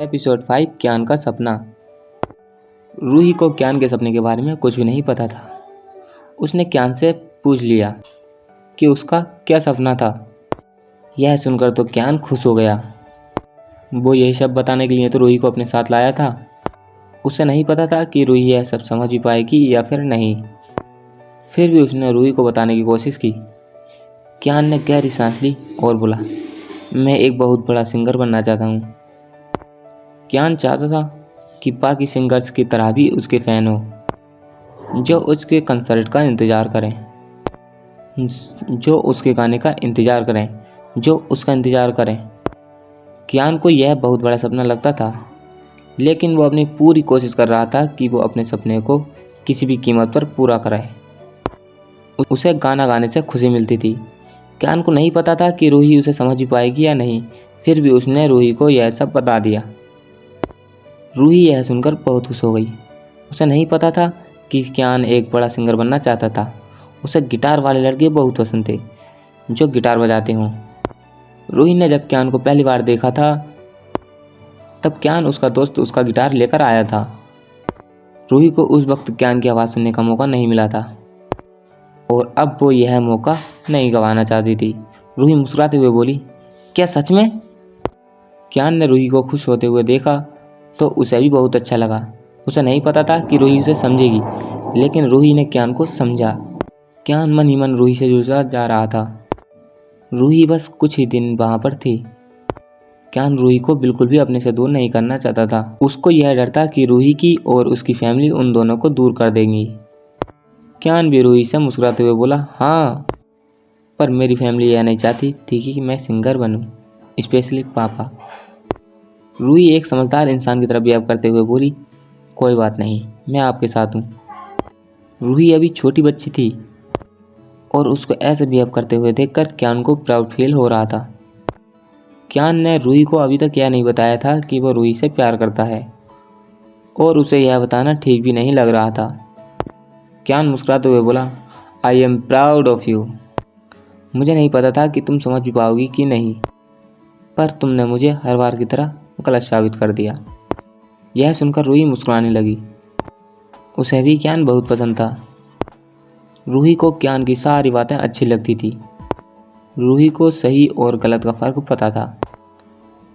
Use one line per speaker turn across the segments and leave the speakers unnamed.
Episode 5 क्यान का सपना। रूही को क्यान के सपने के बारे में कुछ भी नहीं पता था। उसने क्यान से पूछ लिया कि उसका क्या सपना था। यह सुनकर तो क्यान खुश हो गया। वो यही सब बताने के लिए तो रूही को अपने साथ लाया था। उसे नहीं पता था कि रूही यह सब समझ भी पाएगी या फिर नहीं। फिर भी उसने रूही को बताने की कोशिश की। क्यान ने गहरी सांस ली और बोला, मैं एक बहुत बड़ा सिंगर बनना चाहता हूँ। क्यान चाहता था कि बाकी सिंगर्स की तरह भी उसके फ़ैन हो, जो उसके कंसर्ट का इंतज़ार करें, जो उसके गाने का इंतज़ार करें, जो उसका इंतज़ार करें। क्यान को यह बहुत बड़ा सपना लगता था, लेकिन वो अपनी पूरी कोशिश कर रहा था कि वो अपने सपने को किसी भी कीमत पर पूरा कराए। उसे गाना गाने से खुशी मिलती थी। क्यान को नहीं पता था कि रूही उसे समझ भी पाएगी या नहीं। फिर भी उसने रूही को यह सब बता दिया। रूही यह सुनकर बहुत खुश हो गई। उसे नहीं पता था कि क्यान एक बड़ा सिंगर बनना चाहता था। उसे गिटार वाले लड़के बहुत पसंद थे, जो गिटार बजाते हों। रूही ने जब क्यान को पहली बार देखा था, तब क्यान उसका दोस्त उसका गिटार लेकर आया था। रूही को उस वक्त क्यान की आवाज़ सुनने का मौका नहीं मिला था, और अब वो यह मौका नहीं गंवाना चाहती थी। रूही मुस्कुराते हुए बोली, क्या सच में? क्यान ने रूही को खुश होते हुए देखा तो उसे भी बहुत अच्छा लगा। उसे नहीं पता था कि रूही उसे समझेगी, लेकिन रूही ने क्यान को समझा। क्यान मन ही मन रूही से जुड़ता जा रहा था। रूही बस कुछ ही दिन वहाँ पर थी। क्यान रूही को बिल्कुल भी अपने से दूर नहीं करना चाहता था। उसको यह डर था कि रूही की और उसकी फैमिली उन दोनों को दूर कर देंगी। क्यान भी रूही से मुस्कुराते हुए बोला, हाँ, पर मेरी फैमिली यह नहीं चाहती थी कि मैं सिंगर बनूं, स्पेशली पापा। रूही एक समझदार इंसान की तरह बिहेव करते हुए बोली, कोई बात नहीं, मैं आपके साथ हूँ। रूही अभी छोटी बच्ची थी और उसको ऐसे बिहेव करते हुए देखकर क्यान को प्राउड फील हो रहा था। क्यान ने रूही को अभी तक यह नहीं बताया था कि वो रूही से प्यार करता है, और उसे यह बताना ठीक भी नहीं लग रहा था। क्यान मुस्कुराते हुए बोला, I am proud of you. मुझे नहीं पता था कि तुम समझ भी पाओगी कि नहीं, पर तुमने मुझे हर बार की तरह गलत साबित कर दिया। यह सुनकर रूही मुस्कुराने लगी। उसे भी क्यान बहुत पसंद था। रूही को क्यान की सारी बातें अच्छी लगती थी। रूही को सही और गलत का फ़र्क पता था।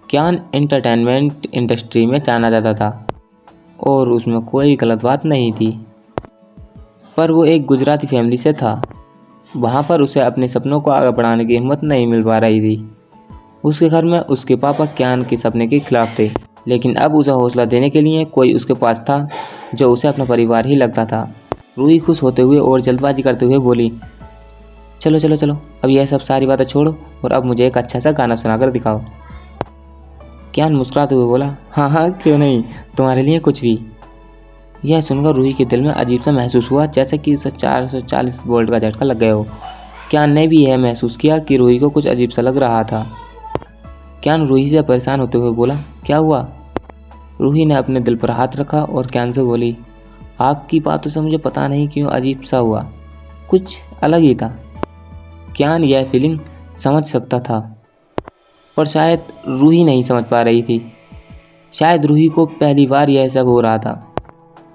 क्यान एंटरटेनमेंट इंडस्ट्री में जाना जाता था और उसमें कोई गलत बात नहीं थी, पर वो एक गुजराती फैमिली से था। वहाँ पर उसे अपने सपनों को आगे बढ़ाने की हिम्मत नहीं मिल पा रही थी। उसके घर में उसके पापा क्यान के सपने के खिलाफ थे, लेकिन अब उसे हौसला देने के लिए कोई उसके पास था जो उसे अपना परिवार ही लगता था। रूही खुश होते हुए और जल्दबाजी करते हुए बोली, चलो चलो चलो, अब यह सब सारी बातें छोड़ो और अब मुझे एक अच्छा सा गाना सुनाकर दिखाओ। क्यान मुस्कुराते हुए बोला, हाँ हाँ, क्यों नहीं, तुम्हारे लिए कुछ भी। यह सुनकर रूही के दिल में अजीब सा महसूस हुआ, जैसे कि उसे 440 वोल्ट का झटका लग गया हो। क्यान ने भी यह महसूस किया कि रूही को कुछ अजीब सा लग रहा था। क्यान रूही से परेशान होते हुए बोला, क्या हुआ? रूही ने अपने दिल पर हाथ रखा और क्यान से बोली, आपकी बातों से मुझे पता नहीं क्यों अजीब सा हुआ, कुछ अलग ही था। क्यान यह फीलिंग समझ सकता था, पर शायद रूही नहीं समझ पा रही थी। शायद रूही को पहली बार यह सब हो रहा था,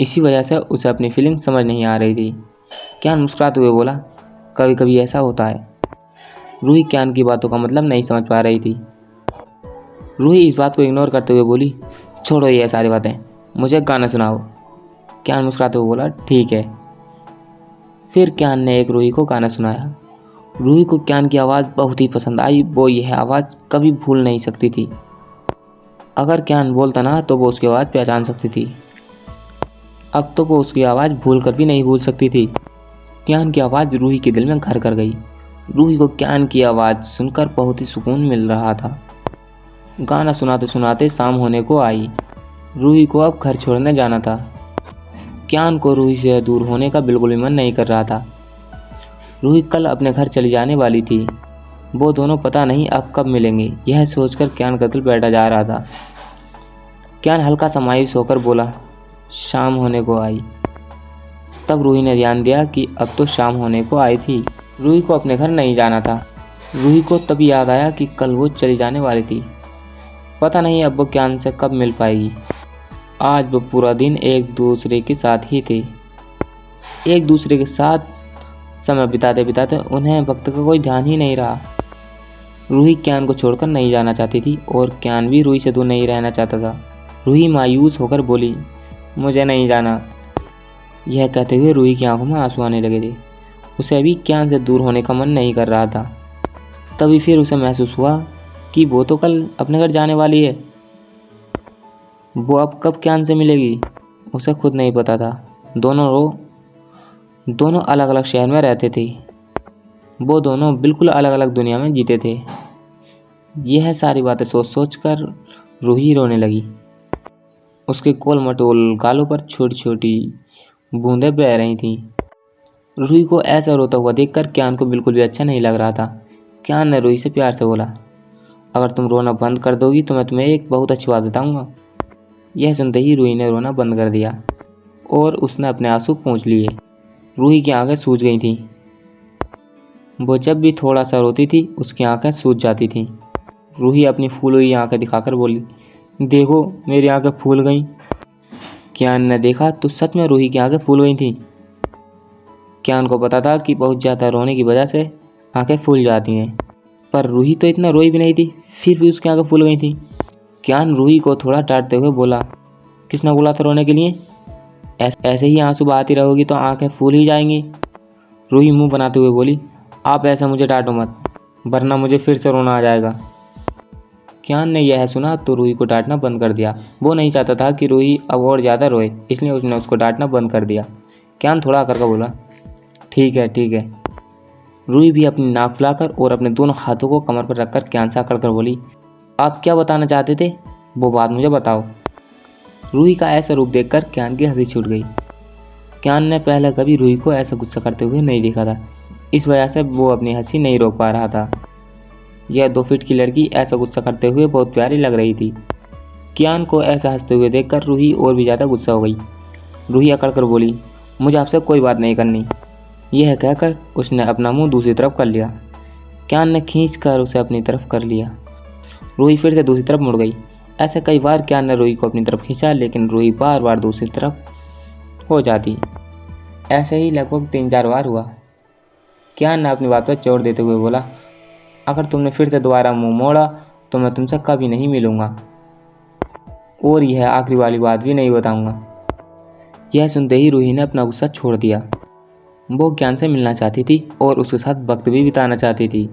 इसी वजह से उसे अपनी फीलिंग समझ नहीं आ रही थी। क्यान मुस्कुराते हुए बोला, कभी कभी ऐसा होता है। रूही क्यान की बातों का मतलब नहीं समझ पा रही थी। रूही इस बात को इग्नोर करते हुए बोली, छोड़ो ये सारी बातें, मुझे गाना सुनाओ। क्यान मुस्कुराते हुए बोला, ठीक है। फिर क्यान ने एक रूही को गाना सुनाया। रूही को क्यान की आवाज़ बहुत ही पसंद आई। वो यह आवाज़ कभी भूल नहीं सकती थी। अगर क्यान बोलता ना तो वो उसकी आवाज़ पहचान सकती थी। अब तो वो उसकी आवाज़ भूल कर भी नहीं भूल सकती थी। क्यान की आवाज़ रूही के दिल में घर कर गई। रूही को क्यान की आवाज़ सुनकर बहुत ही सुकून मिल रहा था। गाना सुनाते सुनाते शाम होने को आई। रूही को अब घर छोड़ने जाना था। क्यान को रूही से दूर होने का बिल्कुल भी मन नहीं कर रहा था। रूही कल अपने घर चली जाने वाली थी। वो दोनों पता नहीं अब कब मिलेंगे, यह सोचकर क्यान का दिल बैठा जा रहा था। क्यान हल्का सा मायूस होकर बोला, शाम होने को आई। तब रूही ने ध्यान दिया कि अब तो शाम होने को आई थी। रूही को अपने घर नहीं जाना था। रूही को तभी याद आया कि कल वो चली जाने वाली थी, पता नहीं अब वो क्यान से कब मिल पाएगी। आज वो पूरा दिन एक दूसरे के साथ ही थे। एक दूसरे के साथ समय बिताते बिताते उन्हें वक्त का कोई ध्यान ही नहीं रहा। रूही क्यान को छोड़कर नहीं जाना चाहती थी और क्यान भी रूही से दूर नहीं रहना चाहता था। रूही मायूस होकर बोली, मुझे नहीं जाना। यह कहते हुए रूही की आंखों में आंसू आने लगे थे। उसे अभी क्यान से दूर होने का मन नहीं कर रहा था। तभी फिर उसे महसूस हुआ कि वो तो कल अपने घर जाने वाली है। वो अब कब क्यान से मिलेगी उसे खुद नहीं पता था। दोनों अलग अलग शहर में रहते थे। वो दोनों बिल्कुल अलग अलग दुनिया में जीते थे। यह सारी बातें सोच सोच कर रूही रोने लगी। उसके गोल मटोल गालों पर छोटी छोटी बूंदें बह रही थीं। रूही को ऐसा रोता हुआ देखकर क्यान को बिल्कुल भी अच्छा नहीं लग रहा था। क्यान ने रूही से प्यार से बोला, अगर तुम रोना बंद कर दोगी तो मैं तुम्हें एक बहुत अच्छी बात बताऊंगा। यह सुनते ही रूही ने रोना बंद कर दिया और उसने अपने आंसू पोंछ लिए। रूही की आंखें सूज गई थीं। वो जब भी थोड़ा सा रोती थी उसकी आंखें सूज जाती थीं। रूही अपनी फूल हुई आंखें दिखाकर बोली, देखो मेरी आंखें फूल गईं। क्यान ने देखा तो सच में रूही की आंखें फूल गई थीं। क्यान को पता था कि बहुत ज़्यादा रोने की वजह से आंखें फूल जाती हैं, पर रूही तो इतना रोई भी नहीं थी, फिर भी उसकी आंखें फूल गई थीं। क्यान रूही को थोड़ा डांटते हुए बोला, किसने बोला था रोने के लिए? ऐसे ही आंसू बहाती रहोगी तो आंखें फूल ही जाएंगी। रूही मुंह बनाते हुए बोली, आप ऐसा मुझे डांटो मत, वरना मुझे फिर से रोना आ जाएगा। क्यान ने यह सुना तो रूही को डांटना बंद कर दिया। वो नहीं चाहता था कि रूही अब और ज़्यादा रोए, इसलिए उसने उसको डांटना बंद कर दिया। क्यान थोड़ा करके बोला, ठीक है ठीक है। रूही भी अपनी नाक फुलाकर और अपने दोनों हाथों को कमर पर रखकर क्यान से अकड़ कर बोली, आप क्या बताना चाहते थे, वो बात मुझे बताओ। रूही का ऐसा रूप देखकर क्यान की हंसी छूट गई। क्यान ने पहले कभी रूही को ऐसा गुस्सा करते हुए नहीं देखा था, इस वजह से वो अपनी हंसी नहीं रोक पा रहा था। यह 2 फीट की लड़की ऐसा गुस्सा करते हुए बहुत प्यारी लग रही थी। क्यान को ऐसा हंसते हुए देखकर रूही और भी ज़्यादा गुस्सा हो गई। रूही अकड़ कर बोली, मुझे आपसे कोई बात नहीं करनी। यह कहकर उसने अपना मुंह दूसरी तरफ कर लिया। क्यान ने खींच कर उसे अपनी तरफ कर लिया। रूही फिर से दूसरी तरफ मुड़ गई। ऐसे कई बार क्यान ने रूही को अपनी तरफ खींचा, लेकिन रूही बार बार दूसरी तरफ हो जाती। ऐसे ही लगभग 3-4 बार हुआ। क्यान ने अपनी बात पर जोर देते हुए बोला, अगर तुमने फिर से दोबारा मुंह मोड़ा तो मैं तुमसे कभी नहीं मिलूंगा और यह आखिरी वाली बात भी नहीं बताऊंगा। यह सुनते ही रूही ने अपना गुस्सा छोड़ दिया। वो क्यान से मिलना चाहती थी और उसके साथ वक्त भी बिताना चाहती थी,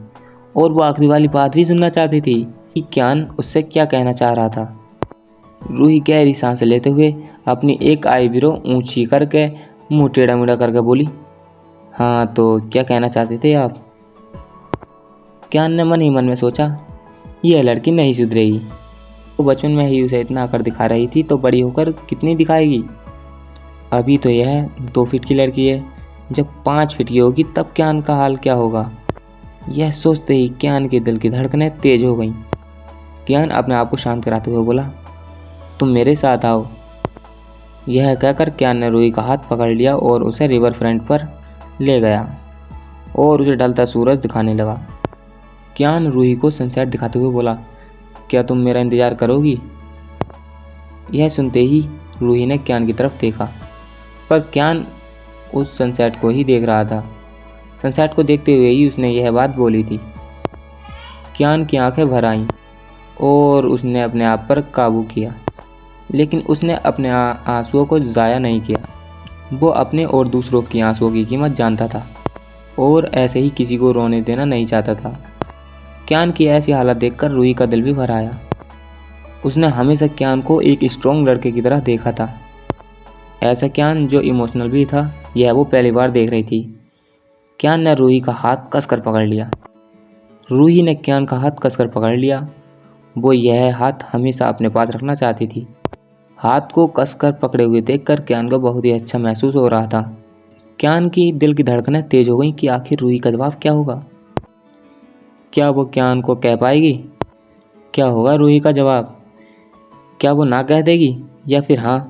और वो आखिरी वाली बात भी सुनना चाहती थी कि क्यान उससे क्या कहना चाह रहा था। रूही गहरी सांस लेते हुए अपनी एक आईब्रो ऊंची करके मुंह टेढ़ा मेढ़ा करके बोली, हाँ तो क्या कहना चाहते थे आप? क्यान ने मन ही मन में सोचा, यह लड़की नहीं सुधरेगी। वो बचपन में ही उसे इतना आकर दिखा रही थी तो बड़ी होकर कितनी दिखाएगी। अभी तो यह 2 फीट की लड़की है, जब 5 फीट की होगी तब क्यान का हाल क्या होगा। यह सोचते ही क्यान के दिल की धड़कनें तेज हो गईं। क्यान अपने आप को शांत कराते हुए बोला, तुम मेरे साथ आओ। यह कहकर क्यान ने रूही का हाथ पकड़ लिया और उसे रिवर फ्रंट पर ले गया और उसे ढलता सूरज दिखाने लगा। क्यान रूही को सनसेट दिखाते हुए बोला, क्या तुम मेरा इंतज़ार करोगी? यह सुनते ही रूही ने क्यान की तरफ देखा, पर क्यान उस सनसेट को ही देख रहा था। सनसेट को देखते हुए ही उसने यह बात बोली थी। क्यान की आंखें भर आईं और उसने अपने आप पर काबू किया, लेकिन उसने अपने आंसुओं को ज़ाया नहीं किया। वो अपने और दूसरों की आंसुओं की कीमत जानता था और ऐसे ही किसी को रोने देना नहीं चाहता था। क्यान की ऐसी हालत देखकर रूही का दिल भी भर आया। उसने हमेशा क्यान को एक स्ट्रॉन्ग लड़के की तरह देखा था। ऐसा क्यान जो इमोशनल भी था, यह वो पहली बार देख रही थी। क्यान ने रूही का हाथ कसकर पकड़ लिया। रूही ने क्यान का हाथ कसकर पकड़ लिया। वो यह हाथ हमेशा अपने पास रखना चाहती थी। हाथ को कसकर पकड़े हुए देखकर क्यान को बहुत ही अच्छा महसूस हो रहा था। क्यान की दिल की धड़कनें तेज हो गईं कि आखिर रूही का जवाब क्या होगा। क्या वो क्यान को कह पाएगी? क्या होगा रूही का जवाब? क्या वो ना कह देगी या फिर हाँ?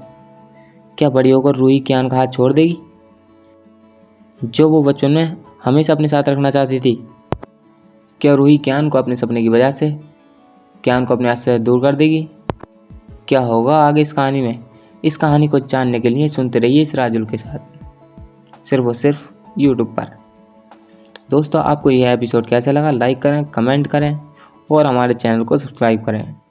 क्या बड़ी होकर रूही क्यान का हाथ छोड़ देगी, जो वो बचपन में हमेशा अपने साथ रखना चाहती थी? क्या रूही क्यान को अपने सपने की वजह से कियान को अपने हाथ से दूर कर देगी। क्या होगा आगे इस कहानी में? इस कहानी को जानने के लिए सुनते रहिए इस राजुल के साथ, सिर्फ और सिर्फ यूट्यूब पर। दोस्तों, आपको यह एपिसोड कैसा लगा? लाइक करें, कमेंट करें और हमारे चैनल को सब्सक्राइब करें।